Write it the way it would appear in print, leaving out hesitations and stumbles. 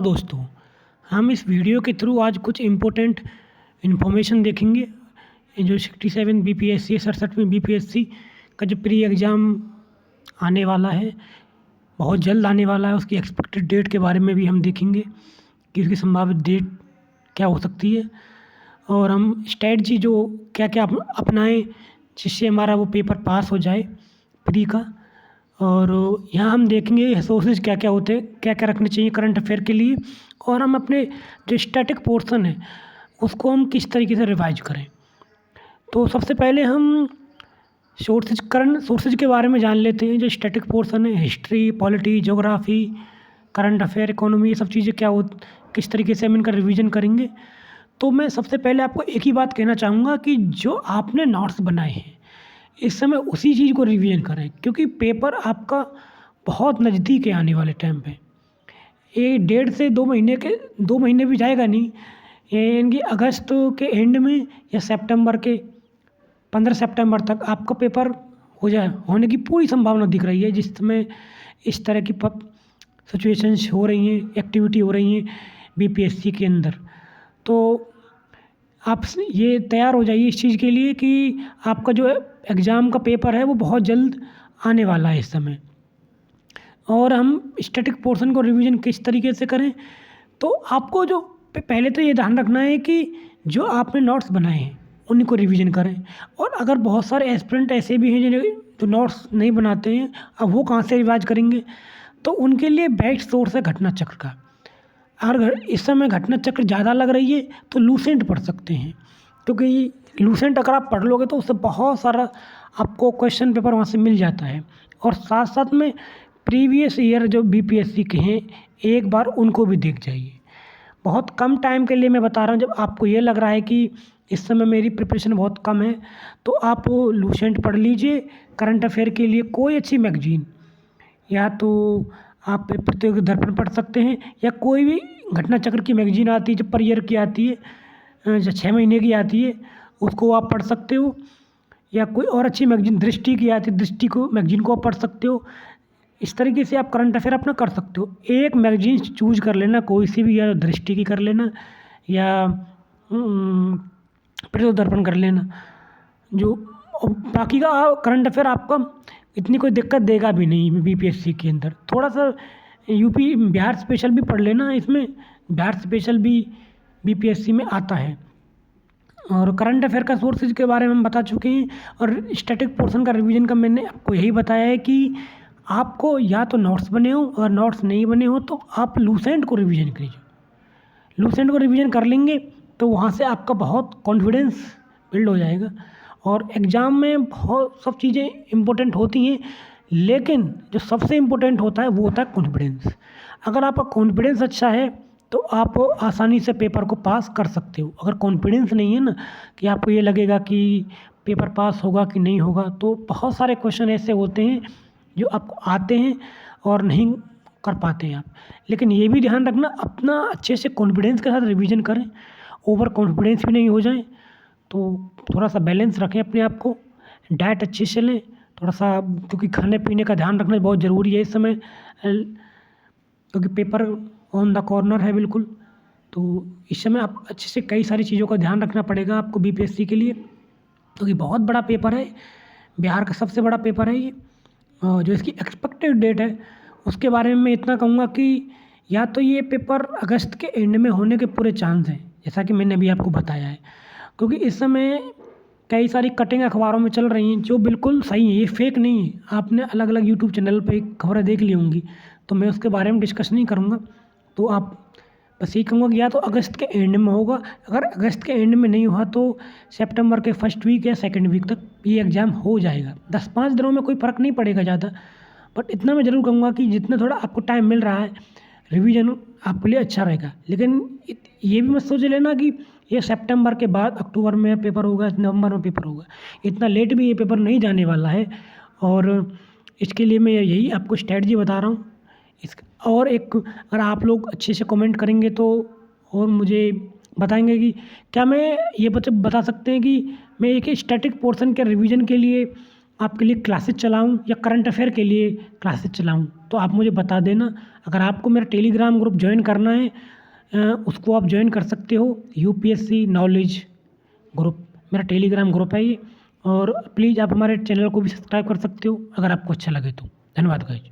दोस्तों, हम इस वीडियो के थ्रू आज कुछ इम्पोर्टेंट इन्फॉर्मेशन देखेंगे। ये जो 67 बीपीएससी 67वीं बीपीएससी का जो प्री एग्ज़ाम आने वाला है, बहुत जल्द आने वाला है, उसकी एक्सपेक्टेड डेट के बारे में भी हम देखेंगे कि उसकी संभावित डेट क्या हो सकती है। और हम स्ट्रैटेजी जो क्या-क्या अपनाएँ जिससे हमारा वो पेपर पास हो जाए प्री का। और यहाँ हम देखेंगे रिसोर्सेज क्या-क्या होते हैं, क्या-क्या रखने चाहिए करंट अफेयर के लिए, और हम अपने जो स्टैटिक पोर्शन है उसको हम किस तरीके से रिवाइज करें। तो सबसे पहले हम करंट सोर्सेज के बारे में जान लेते हैं। जो स्टैटिक पोर्शन है, history, polity, geography, current affair, economy, ये सब चीज़ें किस तरीके से हम इनका रिवीजन करेंगे। तो मैं सबसे पहले आपको एक ही बात कहना चाहूँगा कि जो आपने नोट्स बनाए हैं इस समय उसी चीज़ को रिवीजन करें, क्योंकि पेपर आपका बहुत नज़दीक है आने वाले टाइम पे। ये 1.5 से 2 महीने भी जाएगा नहीं, ये यानी कि अगस्त के एंड में या सितंबर के 15 सितंबर तक आपका पेपर होने की पूरी संभावना दिख रही है। जिस समय इस तरह की सिचुएशंस हो रही हैं, एक्टिविटी हो रही हैं बीपीएससी के अंदर, तो आप ये तैयार हो जाइए इस चीज़ के लिए कि आपका जो एग्ज़ाम का पेपर है वो बहुत जल्द आने वाला है इस समय। और हम स्टैटिक पोर्शन को रिवीजन किस तरीके से करें, तो आपको जो पहले तो ये ध्यान रखना है कि जो आपने नोट्स बनाए हैं उन्हीं को रिवीजन करें। और अगर बहुत सारे एस्पिरेंट ऐसे भी हैं जो नोट्स नहीं बनाते हैं, अब वो कहाँ से रिवाइज करेंगे, तो उनके लिए बेस्ट सोर्स है घटना चक्र का। अगर इस समय घटना चक्र ज़्यादा लग रही है तो लूसेंट पढ़ सकते हैं, क्योंकि लूसेंट अगर आप पढ़ लोगे तो उससे बहुत सारा आपको क्वेश्चन पेपर वहाँ से मिल जाता है। और साथ साथ में प्रीवियस ईयर जो बीपीएससी के हैं एक बार उनको भी देख जाइए। बहुत कम टाइम के लिए मैं बता रहा हूँ, जब आपको ये लग रहा है कि इस समय मेरी प्रिपरेशन बहुत कम है तो आप लूसेंट पढ़ लीजिए। करंट अफेयर के लिए कोई अच्छी मैगजीन, या तो आप प्रतियोगी दर्पण पढ़ सकते हैं, या कोई भी घटना चक्र की मैगजीन आती है जो पर ईयर की आती है, जो 6 महीने की आती है, उसको आप पढ़ सकते हो। या कोई और अच्छी मैगजीन दृष्टि की आती है, दृष्टि को मैगजीन को आप पढ़ सकते हो। इस तरीके से आप करंट अफेयर अपना कर सकते हो। एक मैगजीन चूज कर लेना, कोई सी भी, या दृष्टि की कर लेना या प्रतियोगी दर्पण कर लेना। जो बाकी का करंट अफेयर आपका इतनी कोई दिक्कत देगा भी नहीं बीपीएससी के अंदर। थोड़ा सा यूपी बिहार स्पेशल भी पढ़ लेना, इसमें बिहार स्पेशल भी बीपीएससी में आता है। और करंट अफेयर का सोर्सेज के बारे में हम बता चुके हैं। और स्टैटिक पोर्शन का रिवीजन का मैंने आपको यही बताया है कि आपको या तो नोट्स बने हो, और नोट्स नहीं बने हो तो आप लूसेंट को रिवीजन कीजिए। लूसेंट को रिवीजन कर लेंगे तो वहाँ से आपका बहुत कॉन्फिडेंस बिल्ड हो जाएगा। और एग्ज़ाम में बहुत सब चीज़ें इम्पोर्टेंट होती हैं, लेकिन जो सबसे इम्पोर्टेंट होता है वो होता है कॉन्फिडेंस। अगर आपका कॉन्फिडेंस अच्छा है तो आप आसानी से पेपर को पास कर सकते हो। अगर कॉन्फिडेंस नहीं है ना, कि आपको ये लगेगा कि पेपर पास होगा कि नहीं होगा, तो बहुत सारे क्वेश्चन ऐसे होते हैं जो आपको आते हैं और नहीं कर पाते हैं आप। लेकिन ये भी ध्यान रखना, अपना अच्छे से कॉन्फिडेंस के साथ रिवीजन करें, ओवर कॉन्फिडेंस भी नहीं हो जाए। तो थोड़ा सा बैलेंस रखें अपने आप को, डाइट अच्छे से लें थोड़ा सा, क्योंकि खाने पीने का ध्यान रखना बहुत ज़रूरी है इस समय, क्योंकि पेपर ऑन द कॉर्नर है बिल्कुल। तो इस समय आप अच्छे से कई सारी चीज़ों का ध्यान रखना पड़ेगा आपको बीपीएससी के लिए, क्योंकि बहुत बड़ा पेपर है, बिहार का सबसे बड़ा पेपर है ये। और जो इसकी एक्सपेक्टेड डेट है उसके बारे में मैं इतना कहूँगा कि या तो ये पेपर अगस्त के एंड में होने के पूरे चांस हैं, जैसा कि मैंने अभी आपको बताया है। क्योंकि इस समय कई सारी कटिंग अखबारों में चल रही हैं जो बिल्कुल सही है, ये फेक नहीं है। आपने अलग अलग यूट्यूब चैनल पे खबरें देख ली होंगी, तो मैं उसके बारे में डिस्कस नहीं करूँगा। तो आप बस यही कहूँगा कि या तो अगस्त के एंड में होगा, अगर अगस्त के एंड में नहीं हुआ तो सितंबर के फर्स्ट वीक या सेकंड वीक तक ये एग्ज़ाम हो जाएगा। 10-5 दिनों में कोई फ़र्क नहीं पड़ेगा ज़्यादा, बट इतना मैं ज़रूर कहूँगा कि जितना थोड़ा आपको टाइम मिल रहा है रिवीजन आपके लिए अच्छा रहेगा। लेकिन ये भी मत सोच लेना कि ये सितंबर के बाद अक्टूबर में पेपर होगा, नवंबर में पेपर होगा। इतना लेट भी ये पेपर नहीं जाने वाला है। और इसके लिए मैं यही आपको स्ट्रैटेजी बता रहा हूँ। और एक, अगर आप लोग अच्छे से कमेंट करेंगे तो और मुझे बताएंगे कि क्या मैं ये बता सकते हैं कि मैं एक स्टैटिक पोर्शन के रिवीजन के लिए आपके लिए क्लासेस चलाऊँ या करंट अफेयर के लिए क्लासेस चलाऊँ, तो आप मुझे बता देना। अगर आपको मेरा टेलीग्राम ग्रुप ज्वाइन करना है उसको आप ज्वाइन कर सकते हो। यूपीएससी नॉलेज ग्रुप मेरा टेलीग्राम ग्रुप है ये। और प्लीज़ आप हमारे चैनल को भी सब्सक्राइब कर सकते हो अगर आपको अच्छा लगे तो। धन्यवाद गाइज।